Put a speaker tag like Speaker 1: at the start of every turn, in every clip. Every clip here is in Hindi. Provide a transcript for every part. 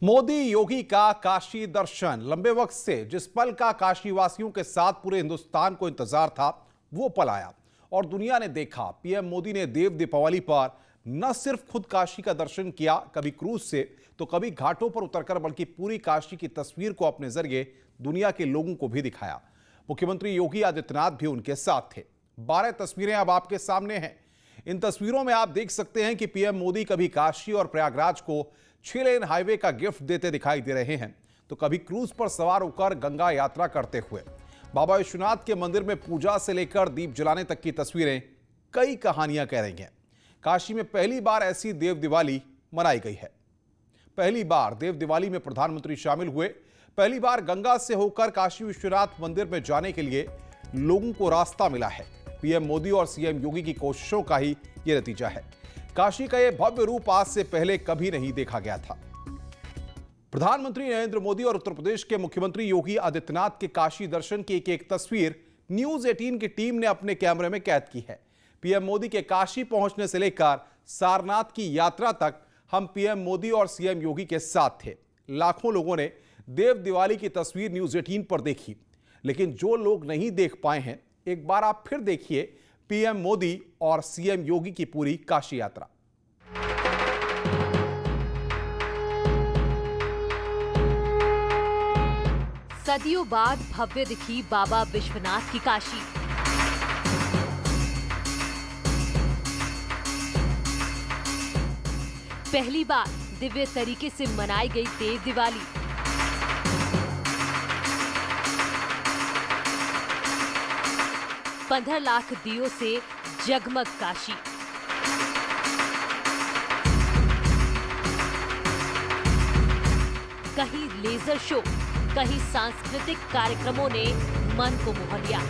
Speaker 1: मोदी योगी का काशी दर्शन। लंबे वक्त से जिस पल का काशी वासियों के साथ पूरे हिंदुस्तान को इंतजार था वो पल आया और दुनिया ने देखा। पीएम मोदी ने देव दीपावली पर न सिर्फ खुद काशी का दर्शन किया, कभी क्रूज से तो कभी घाटों पर उतरकर, बल्कि पूरी काशी की तस्वीर को अपने जरिए दुनिया के लोगों को भी दिखाया। मुख्यमंत्री योगी आदित्यनाथ भी उनके साथ थे। 12 तस्वीरें अब आपके सामने हैं। इन तस्वीरों में आप देख सकते हैं कि पीएम मोदी कभी काशी और प्रयागराज को 6 लेन हाईवे का गिफ्ट देते दिखाई दे रहे हैं, तो कभी क्रूज पर सवार होकर गंगा यात्रा करते हुए। बाबा विश्वनाथ के मंदिर में पूजा से लेकर दीप जलाने तक की तस्वीरें कई कहानियां कह रही हैं। काशी में पहली बार ऐसी देव दिवाली मनाई गई है। पहली बार देव दिवाली में प्रधानमंत्री शामिल हुए। पहली बार गंगा से होकर काशी विश्वनाथ मंदिर में जाने के लिए लोगों को रास्ता मिला है। पीएम मोदी और सीएम योगी की कोशिशों का ही यह नतीजा है। काशी का यह भव्य रूप आज से पहले कभी नहीं देखा गया था। प्रधानमंत्री नरेंद्र मोदी और उत्तर प्रदेश के मुख्यमंत्री योगी आदित्यनाथ के काशी दर्शन की एक तस्वीर न्यूज 18 की टीम ने अपने कैमरे में कैद की है। पीएम मोदी के काशी पहुंचने से लेकर सारनाथ की यात्रा तक हम पीएम मोदी और सीएम योगी के साथ थे। लाखों लोगों ने देव दिवाली की तस्वीर न्यूज 18 पर देखी, लेकिन जो लोग नहीं देख पाए हैं, एक बार आप फिर देखिए पीएम मोदी और सीएम योगी की पूरी काशी यात्रा।
Speaker 2: सदियों बाद भव्य दिखी बाबा विश्वनाथ की काशी। पहली बार दिव्य तरीके से मनाई गई देव दिवाली। पंद्रह लाख दियों से जगमग काशी। कहीं लेजर शो, कहीं सांस्कृतिक कार्यक्रमों ने मन को मोह लिया।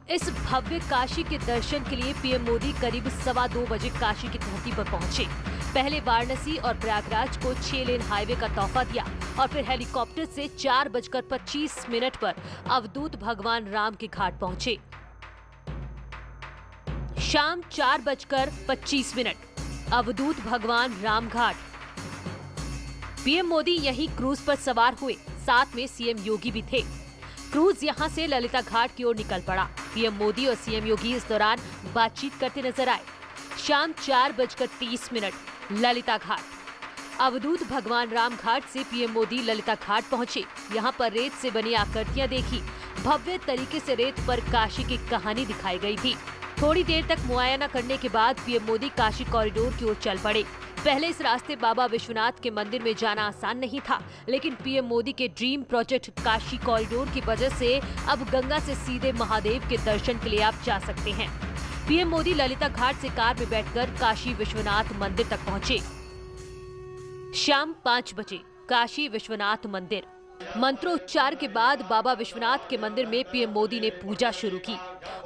Speaker 2: इस भव्य काशी के दर्शन के लिए पीएम मोदी करीब 2:15 बजे काशी की धरती पर पहुंचे। पहले वाराणसी और प्रयागराज को 6 लेन हाईवे का तोहफा दिया और फिर हेलीकॉप्टर से 4:25 पर अवधूत भगवान राम के घाट पहुंचे। शाम 4:25 अवधूत भगवान राम घाट। पीएम मोदी यहीं क्रूज पर सवार हुए, साथ में सीएम योगी भी थे। क्रूज यहां से ललिता घाट की ओर निकल पड़ा। पीएम मोदी और सीएम योगी इस दौरान बातचीत करते नजर आए। शाम 4:30 ललिता घाट। अवधूत भगवान राम घाट से पीएम मोदी ललिता घाट पहुंचे। यहां पर रेत से बनी आकृतियां देखी। भव्य तरीके से रेत पर काशी की कहानी दिखाई गई थी। थोड़ी देर तक मुआयना करने के बाद पीएम मोदी काशी कॉरिडोर की ओर चल पड़े। पहले इस रास्ते बाबा विश्वनाथ के मंदिर में जाना आसान नहीं था, लेकिन पीएम मोदी के ड्रीम प्रोजेक्ट काशी कॉरिडोर की वजह से अब गंगा से सीधे महादेव के दर्शन के लिए आप जा सकते हैं। पीएम मोदी ललिता घाट से कार में बैठकर काशी विश्वनाथ मंदिर तक पहुंचे। शाम 5 बजे काशी विश्वनाथ मंदिर। मंत्रोच्चार के बाद बाबा विश्वनाथ के मंदिर में पीएम मोदी ने पूजा शुरू की।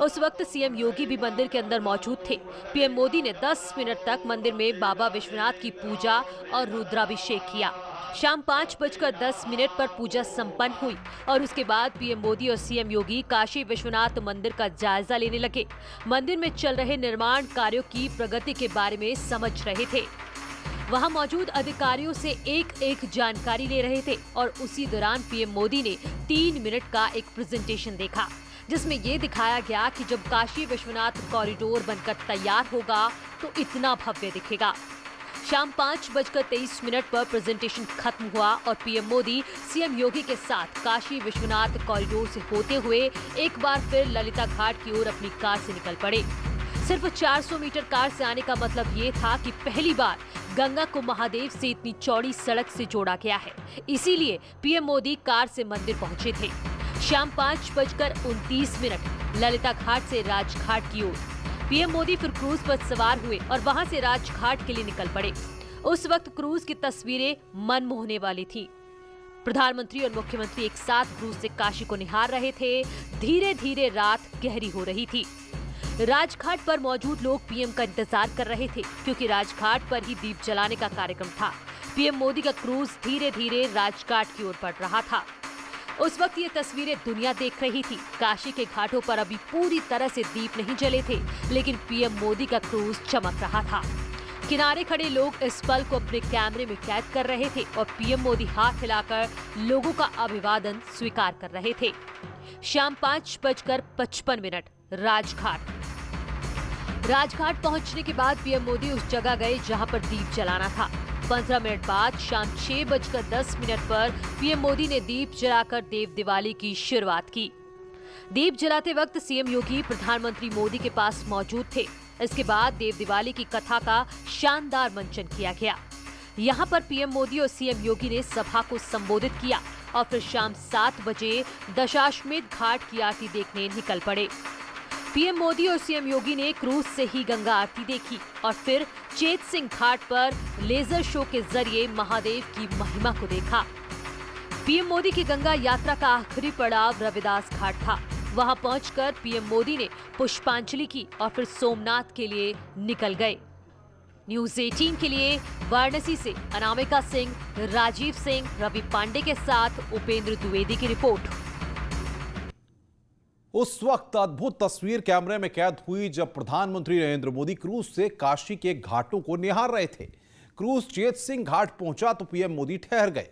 Speaker 2: उस वक्त सीएम योगी भी मंदिर के अंदर मौजूद थे। पीएम मोदी ने 10 मिनट तक मंदिर में बाबा विश्वनाथ की पूजा और रुद्राभिषेक किया। शाम 5:10 पर पूजा संपन्न हुई और उसके बाद पीएम मोदी और सीएम योगी काशी विश्वनाथ मंदिर का जायजा लेने लगे। मंदिर में चल रहे निर्माण कार्यों की प्रगति के बारे में समझ रहे थे। वहां मौजूद अधिकारियों से एक जानकारी ले रहे थे और उसी दौरान पीएम मोदी ने 3 मिनट का एक प्रेजेंटेशन देखा, जिसमें ये दिखाया गया कि जब काशी विश्वनाथ कॉरिडोर बनकर तैयार होगा तो इतना भव्य दिखेगा। शाम 5:23 पर प्रेजेंटेशन खत्म हुआ और पीएम मोदी सीएम योगी के साथ काशी विश्वनाथ कॉरिडोर से होते हुए एक बार फिर ललिता घाट की ओर अपनी कार से निकल पड़े। सिर्फ 400 मीटर कार से आने का मतलब ये था कि पहली बार गंगा को महादेव से इतनी चौड़ी सड़क से जोड़ा गया है। इसीलिए पीएम मोदी कार से मंदिर पहुंचे थे। शाम 5:29 ललिता घाट से राजघाट की ओर। पीएम मोदी फिर क्रूज पर सवार हुए और वहां से राजघाट के लिए निकल पड़े। उस वक्त क्रूज की तस्वीरें मन मोहने वाली थी। प्रधानमंत्री और मुख्यमंत्री एक साथ क्रूज से काशी को निहार रहे थे। धीरे धीरे रात गहरी हो रही थी। राजघाट पर मौजूद लोग पीएम का इंतजार कर रहे थे, क्योंकि राजघाट पर ही दीप जलाने का कार्यक्रम था। पीएम मोदी का क्रूज धीरे धीरे राजघाट की ओर बढ़ रहा था। उस वक्त ये तस्वीरें दुनिया देख रही थी। काशी के घाटों पर अभी पूरी तरह से दीप नहीं जले थे, लेकिन पीएम मोदी का क्रूज चमक रहा था। किनारे खड़े लोग इस पल को अपने कैमरे में कैद कर रहे थे और पीएम मोदी हाथ हिलाकर लोगों का अभिवादन स्वीकार कर रहे थे। शाम 5:55 राजघाट पहुंचने के बाद पीएम मोदी उस जगह गए जहां पर दीप जलाना था। 15 मिनट बाद शाम 6:10 पर पीएम मोदी ने दीप जलाकर देव दिवाली की शुरुआत की। दीप जलाते वक्त सीएम योगी प्रधानमंत्री मोदी के पास मौजूद थे। इसके बाद देव दिवाली की कथा का शानदार मंचन किया गया। यहाँ पर पीएम मोदी और सीएम योगी ने सभा को संबोधित किया और फिर शाम 7 बजे दशाश्वमेध घाट की आरती देखने निकल पड़े। पीएम मोदी और सीएम योगी ने क्रूज से ही गंगा आरती देखी और फिर चेत सिंह घाट पर लेजर शो के जरिए महादेव की महिमा को देखा। पीएम मोदी की गंगा यात्रा का आखिरी पड़ाव रविदास घाट था। वहां पहुंचकर पीएम मोदी ने पुष्पांजलि की और फिर सोमनाथ के लिए निकल गए। न्यूज़ 18 के लिए वाराणसी से अनामिका सिंह, राजीव सिंह, रवि पांडे के साथ उपेंद्र द्विवेदी की रिपोर्ट।
Speaker 1: उस वक्त अद्भुत तस्वीर कैमरे में कैद हुई जब प्रधानमंत्री नरेंद्र मोदी क्रूज से काशी के घाटों को निहार रहे थे। क्रूज चेत सिंह घाट पहुंचा तो पीएम मोदी ठहर गए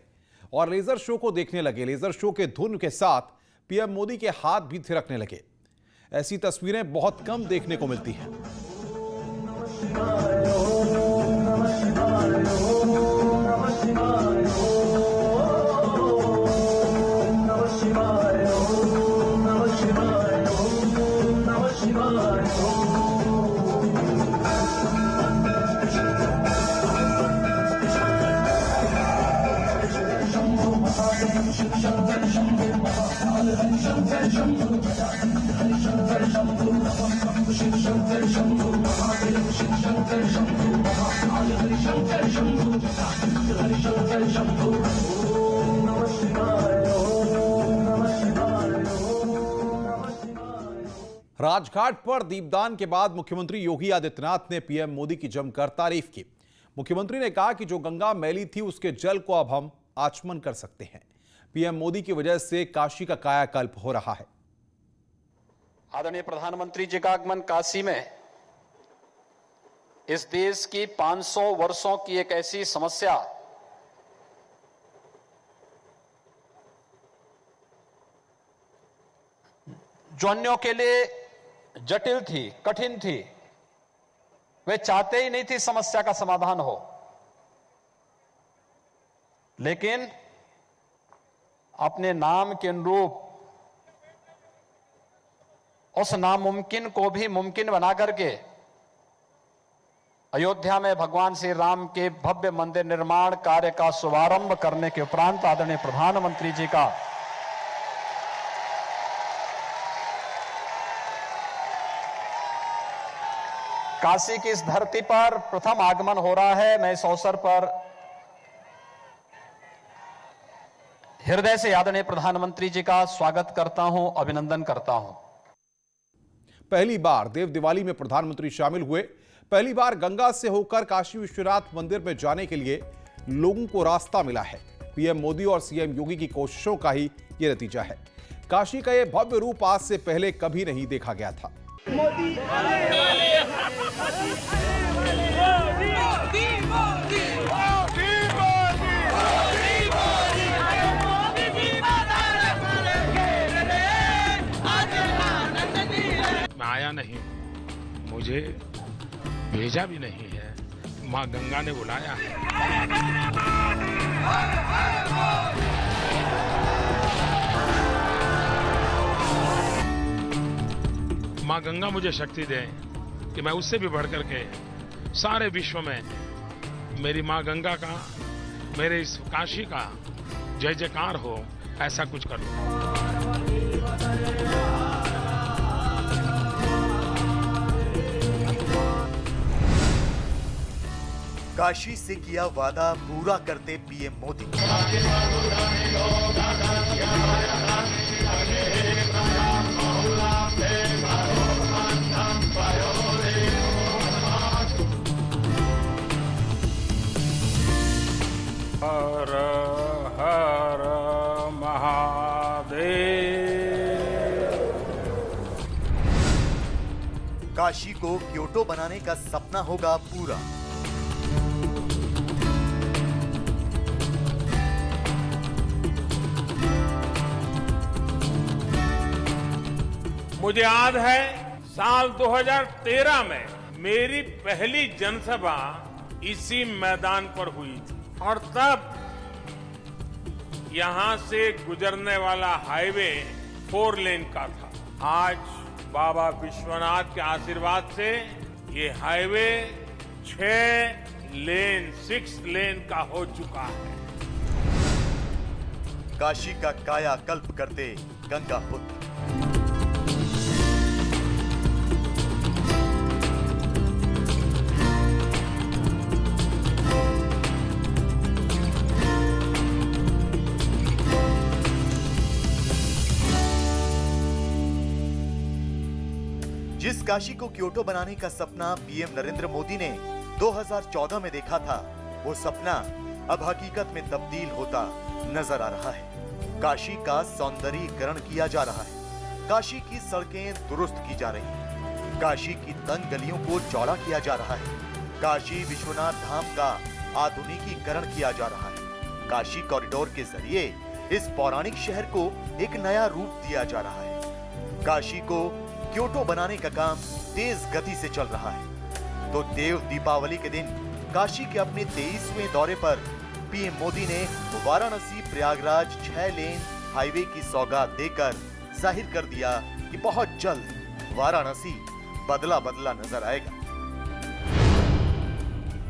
Speaker 1: और लेजर शो को देखने लगे। लेजर शो के धुन के साथ पीएम मोदी के हाथ भी थिरकने लगे। ऐसी तस्वीरें बहुत कम देखने को मिलती हैं। राजघाट पर दीपदान के बाद मुख्यमंत्री योगी आदित्यनाथ ने पीएम मोदी की जमकर तारीफ की। मुख्यमंत्री ने कहा कि जो गंगा मैली थी उसके जल को अब हम आचमन कर सकते हैं। पीएम मोदी की वजह से काशी का कायाकल्प हो रहा है।
Speaker 3: आदरणीय प्रधानमंत्री जी का आगमन काशी में इस देश की 500 वर्षों की एक ऐसी समस्या जो अन्यों के लिए जटिल थी, कठिन थी, वे चाहते ही नहीं थी समस्या का समाधान हो, लेकिन अपने नाम के अनुरूप उस नामुमकिन को भी मुमकिन बना करके अयोध्या में भगवान श्री राम के भव्य मंदिर निर्माण कार्य का शुभारंभ करने के उपरांत आदरणीय प्रधानमंत्री जी का काशी की इस धरती पर प्रथम आगमन हो रहा है। मैं इस अवसर पर हृदय से आदरणीय प्रधानमंत्री जी का स्वागत करता हूं, अभिनंदन करता हूं।
Speaker 1: पहली बार देव दिवाली में प्रधानमंत्री शामिल हुए। पहली बार गंगा से होकर काशी विश्वनाथ मंदिर में जाने के लिए लोगों को रास्ता मिला है। पीएम मोदी और सीएम योगी की कोशिशों का ही यह नतीजा है। काशी का यह भव्य रूप आज से पहले कभी नहीं देखा गया था। मोदी
Speaker 4: मैं आया नहीं, मुझे भेजा भी नहीं है, माँ गंगा ने बुलाया है। माँ गंगा मुझे शक्ति दे कि मैं उससे भी बढ़ करके सारे विश्व में मेरी माँ गंगा का, मेरे इस काशी का जय जयकार हो, ऐसा कुछ करूँ।
Speaker 5: काशी से किया वादा पूरा करते पीएम मोदी।
Speaker 4: हर हर महादेव।
Speaker 5: काशी को क्योटो बनाने का सपना होगा पूरा।
Speaker 6: मुझे याद है साल 2013 में मेरी पहली जनसभा इसी मैदान पर हुई थी और तब यहां से गुजरने वाला हाईवे 4 लेन का था। आज बाबा विश्वनाथ के आशीर्वाद से ये हाईवे 6 लेन का हो चुका है।
Speaker 5: काशी का कायाकल्प करते गंगा पुत्र। जिस काशी को क्योटो बनाने का सपना पीएम नरेंद्र मोदी ने 2014 में देखा था, वो सपना अब हकीकत में तब्दील होता नजर आ रहा है। काशी का सौंदर्यीकरण किया जा रहा है, काशी की सड़कें दुरुस्त की जा रही हैं, काशी की तंग गलियों को चौड़ा किया जा रहा है, काशी विश्वनाथ धाम का आधुनिकीकरण किया जा रहा है। काशी कॉरिडोर के जरिए इस पौराणिक शहर को एक नया रूप दिया जा रहा है। काशी को क्योटो बनाने का काम तेज गति से चल रहा है। तो देव दीपावली के दिन काशी के अपने 23वें दौरे पर पीएम मोदी ने वाराणसी प्रयागराज 6 लेन हाईवे की सौगात देकर जाहिर कर दिया कि बहुत जल्द वाराणसी बदला बदला नजर आएगा।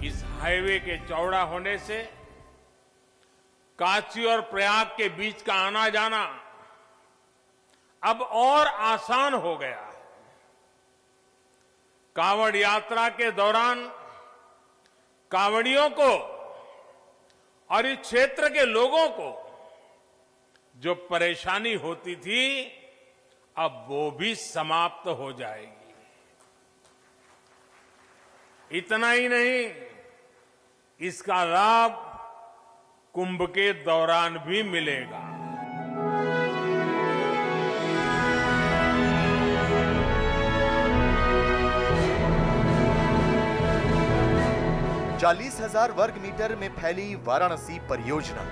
Speaker 6: इस हाईवे के चौड़ा होने से काशी और प्रयाग के बीच का आना जाना अब और आसान हो गया है। कांवड़ यात्रा के दौरान कांवड़ियों को और इस क्षेत्र के लोगों को जो परेशानी होती थी, अब वो भी समाप्त हो जाएगी। इतना ही नहीं, इसका लाभ कुंभ के दौरान भी मिलेगा।
Speaker 5: चालीस 40,000 वर्ग मीटर में फैली वाराणसी परियोजना,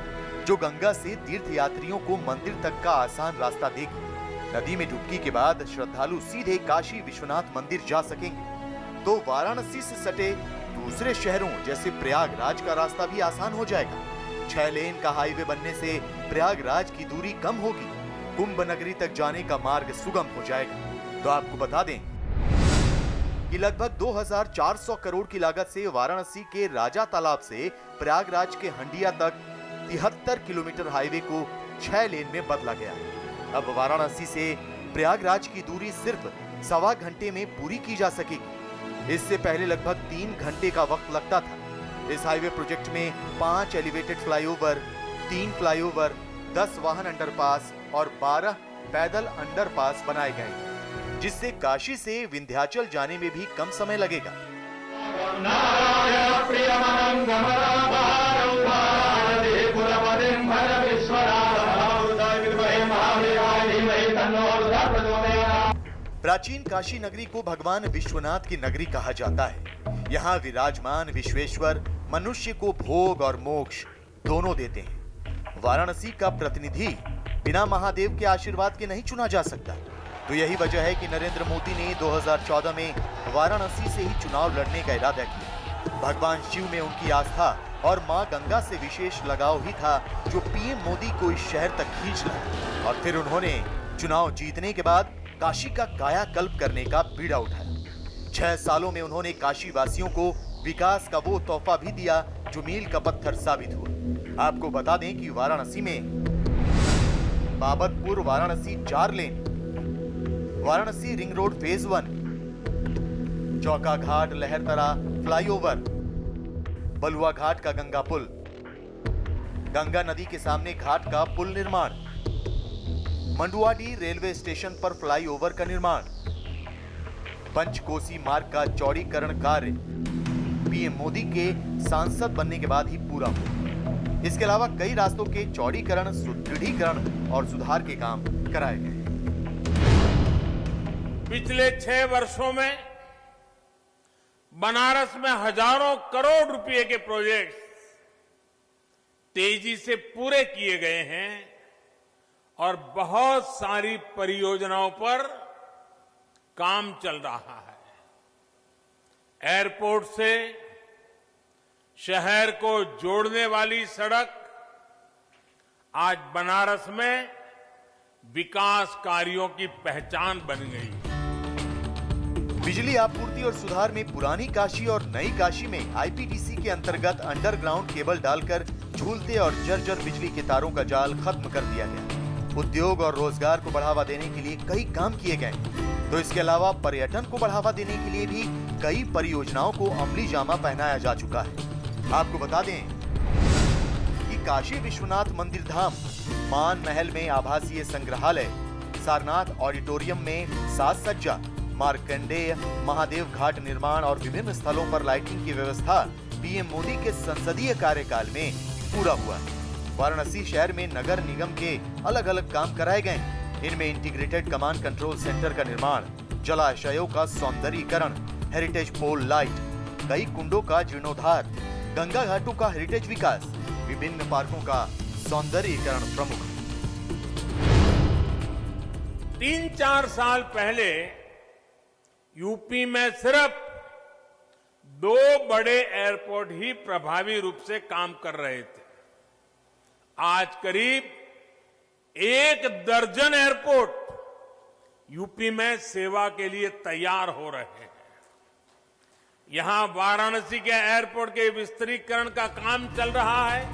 Speaker 5: जो गंगा से तीर्थयात्रियों को मंदिर तक का आसान रास्ता देगी। नदी में डुबकी के बाद श्रद्धालु सीधे काशी विश्वनाथ मंदिर जा सकेंगे। तो वाराणसी से सटे दूसरे शहरों जैसे प्रयागराज का रास्ता भी आसान हो जाएगा। 6 लेन का हाईवे बनने से प्रयागराज की दूरी कम होगी, कुंभ नगरी तक जाने का मार्ग सुगम हो जाएगा। तो आपको बता दें कि लगभग 2400 करोड़ की लागत से वाराणसी के राजा तालाब से प्रयागराज के हंडिया तक 73 किलोमीटर हाईवे को 6 लेन में बदला गया है। अब वाराणसी से प्रयागराज की दूरी सिर्फ 1.25 घंटे में पूरी की जा सकेगी। इससे पहले लगभग 3 घंटे का वक्त लगता था। इस हाईवे प्रोजेक्ट में 5 एलिवेटेड फ्लाईओवर, 3 फ्लाईओवर, 10 वाहन अंडरपास और 12 पैदल अंडरपास बनाए गए, जिससे काशी से विंध्याचल जाने में भी कम समय लगेगा। प्राचीन काशी नगरी को भगवान विश्वनाथ की नगरी कहा जाता है। यहाँ विराजमान विश्वेश्वर मनुष्य को भोग और मोक्ष दोनों देते हैं। वाराणसी का प्रतिनिधि बिना महादेव के आशीर्वाद के नहीं चुना जा सकता। तो यही वजह है कि नरेंद्र मोदी ने 2014 में वाराणसी से ही चुनाव लड़ने का इरादा किया। भगवान शिव में उनकी आस्था और मां गंगा से विशेष लगाव ही था जो पीएम मोदी को इस शहर तक खींच लाया। और फिर उन्होंने चुनाव जीतने के बाद काशी का कायाकल्प करने का बीड़ा उठाया। 6 सालों में उन्होंने काशी वासियों को विकास का वो तोहफा भी दिया जो मील का पत्थर साबित हुआ। आपको बता दें कि वाराणसी में बाबतपुर वाराणसी 4 लेन, वाराणसी रिंग रोड फेज 1, चौका घाट लहरतरा फ्लाईओवर, बलुआ घाट का गंगा पुल, गंगा नदी के सामने घाट का पुल निर्माण, मंडुआडीह रेलवे स्टेशन पर फ्लाईओवर का निर्माण, पंचकोसी मार्ग का चौड़ीकरण कार्य पीएम मोदी के सांसद बनने के बाद ही पूरा हुआ। इसके अलावा कई रास्तों के चौड़ीकरण, सुदृढ़ीकरण और सुधार के काम कराए गए।
Speaker 6: पिछले 6 वर्षों में बनारस में हजारों करोड़ रुपए के प्रोजेक्ट्स तेजी से पूरे किए गए हैं और बहुत सारी परियोजनाओं पर काम चल रहा है। एयरपोर्ट से शहर को जोड़ने वाली सड़क आज बनारस में विकास कार्यों की पहचान बन गई है।
Speaker 5: बिजली आपूर्ति और सुधार में पुरानी काशी और नई काशी में आईपीडीसी के अंतर्गत अंडरग्राउंड केबल डालकर झूलते और जर्जर बिजली के तारों का जाल खत्म कर दिया गया। उद्योग और रोजगार को बढ़ावा देने के लिए कई काम किए गए, तो इसके अलावा पर्यटन को बढ़ावा देने के लिए भी कई परियोजनाओं को अमली जामा पहनाया जा चुका है। आपको बता दें कि काशी विश्वनाथ मंदिर धाम, मान महल में आभासीय संग्रहालय, सारनाथ ऑडिटोरियम में साज सज्जा, मार्कंडेय महादेव घाट निर्माण और विभिन्न स्थलों पर लाइटिंग की व्यवस्था पीएम मोदी के संसदीय कार्यकाल में पूरा हुआ है। वाराणसी शहर में नगर निगम के अलग अलग काम कराए गए। इनमें इंटीग्रेटेड कमांड कंट्रोल सेंटर का निर्माण, जलाशयों का सौंदर्यीकरण, हेरिटेज पोल लाइट, कई कुंडों का जीर्णोद्धार, गंगा घाटों का हेरिटेज विकास, विभिन्न पार्कों का सौंदर्यीकरण प्रमुख।
Speaker 6: 3-4 साल पहले यूपी में सिर्फ 2 बड़े एयरपोर्ट ही प्रभावी रूप से काम कर रहे थे। आज करीब 1 दर्जन एयरपोर्ट यूपी में सेवा के लिए तैयार हो रहे हैं। यहां वाराणसी के एयरपोर्ट के विस्तारीकरण का काम चल रहा है।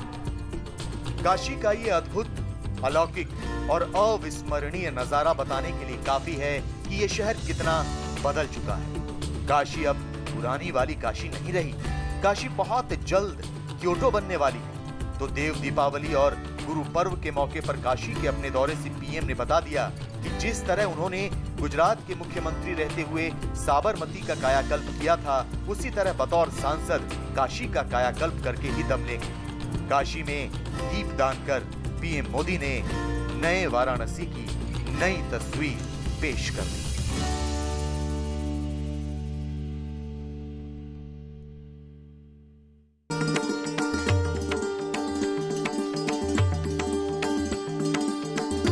Speaker 5: काशी का ये अद्भुत, अलौकिक और अविस्मरणीय नजारा बताने के लिए काफी है कि ये शहर कितना बदल चुका है। काशी अब पुरानी वाली काशी नहीं रही। काशी बहुत जल्द क्योटो बनने वाली है। तो देव दीपावली और गुरु पर्व के मौके पर काशी के अपने दौरे से पीएम ने बता दिया कि जिस तरह उन्होंने गुजरात के मुख्यमंत्री रहते हुए साबरमती का कायाकल्प किया था, उसी तरह बतौर सांसद काशी का कायाकल्प करके ही दम लेंगे। काशी में दीपदान कर पीएम मोदी ने नए वाराणसी की नई तस्वीर पेश कर दी।